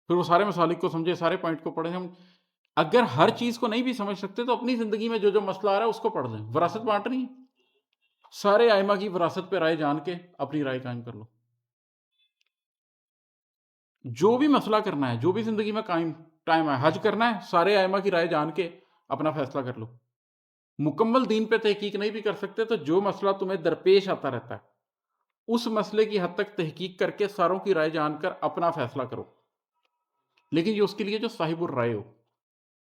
پھر وہ سارے مسالک کو سمجھے، سارے پوائنٹ کو پڑھیں ہم۔ اگر ہر چیز کو نہیں بھی سمجھ سکتے تو اپنی زندگی میں جو مسئلہ آ رہا ہے اس کو پڑھ لیں، وراثت بانٹنی ہے، سارے ائمہ کی وراثت پہ رائے جان کے اپنی رائے قائم کر لو۔ جو بھی مسئلہ کرنا ہے، جو بھی زندگی میں قائم ٹائم ہے، حج کرنا ہے، سارے ائمہ کی رائے جان کے اپنا فیصلہ کر لو۔ مکمل دین پہ تحقیق نہیں بھی کر سکتے تو جو مسئلہ تمہیں درپیش آتا رہتا ہے اس مسئلے کی حد تک تحقیق کر کے ساروں کی رائے جان کر اپنا فیصلہ کرو، لیکن یہ اس کے لیے جو صاحب الرائے ہو،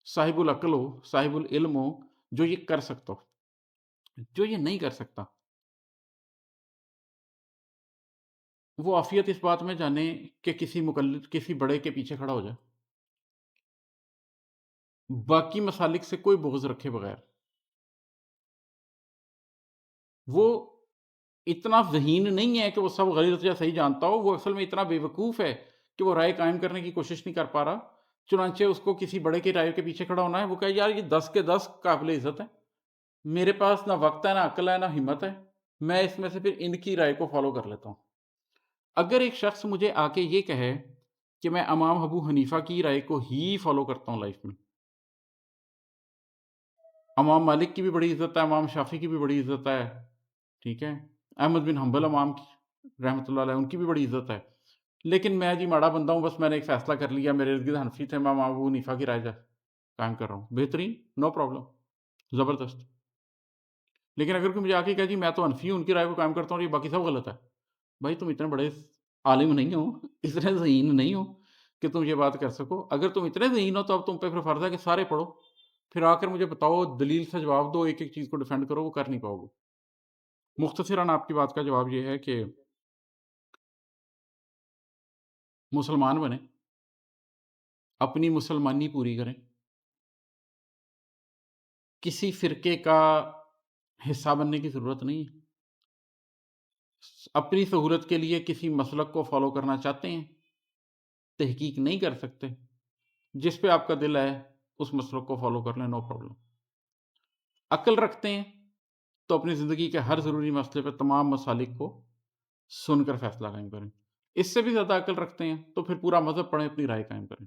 صاحب العقل ہو، صاحب العلم ہو، جو یہ کر سکتا ہو۔ جو یہ نہیں کر سکتا وہ عافیت اس بات میں جانے کہ کسی مقلد، کسی بڑے کے پیچھے کھڑا ہو جائے، باقی مسالک سے کوئی بغض رکھے بغیر۔ وہ اتنا ذہین نہیں ہے کہ وہ سب غلط یا صحیح جانتا ہو، وہ اصل میں اتنا بے وقوف ہے کہ وہ رائے قائم کرنے کی کوشش نہیں کر پا رہا، چنانچہ اس کو کسی بڑے کی رائے کے پیچھے کھڑا ہونا ہے۔ وہ کہے یار یہ 10 کے 10 قابل عزت ہے، میرے پاس نہ وقت ہے، نہ عقل ہے، نہ ہمت ہے، میں اس میں سے پھر ان کی رائے کو فالو کر لیتا ہوں۔ اگر ایک شخص مجھے آ کے یہ کہے کہ میں امام ابو حنیفہ کی رائے کو ہی فالو کرتا ہوں لائف میں، امام مالک کی بھی بڑی عزت ہے، امام شافی کی بھی بڑی عزت ہے، ٹھیک ہے، احمد بن حنبل امام کی رحمۃ اللہ علیہ ان کی بھی بڑی عزت ہے، لیکن میں جی ماڑا بندہ ہوں، بس میں نے ایک فیصلہ کر لیا، میرے ارد گرد حنفی تھے، میں امام ابو حنیفہ کی رائے قائم کر رہا ہوں، بہترین، نو پرابلم، زبردست۔ لیکن اگر کوئی مجھے آ کے کہے جی میں تو حنفی ہوں، ان کی رائے کو قائم کرتا ہوں اور یہ باقی سب غلط ہے، بھائی تم اتنے بڑے عالم نہیں ہو، اتنے ذہین نہیں ہو کہ تم یہ بات کر سکو۔ اگر تم اتنے ذہین ہو تو اب تم پہ پھر فرض ہے کہ سارے پڑھو، پھر آ کر مجھے بتاؤ، دلیل سے جواب دو، ایک ایک چیز کو ڈیفینڈ کرو، وہ کر نہیں پاؤ گے۔ مختصراً آپ کی بات کا جواب یہ ہے کہ مسلمان بنیں، اپنی مسلمانی پوری کریں، کسی فرقے کا حصہ بننے کی ضرورت نہیں ہے، اپنی سہولت کے لیے کسی مسلک کو فالو کرنا چاہتے ہیں، تحقیق نہیں کر سکتے، جس پہ آپ کا دل ہے اس مسلک کو فالو کر لیں، نو پرابلم۔ عقل رکھتے ہیں تو اپنی زندگی کے ہر ضروری مسئلے پہ تمام مسالک کو سن کر فیصلہ قائم کریں، اس سے بھی زیادہ عقل رکھتے ہیں تو پھر پورا مذہب پڑھیں، اپنی رائے قائم کریں۔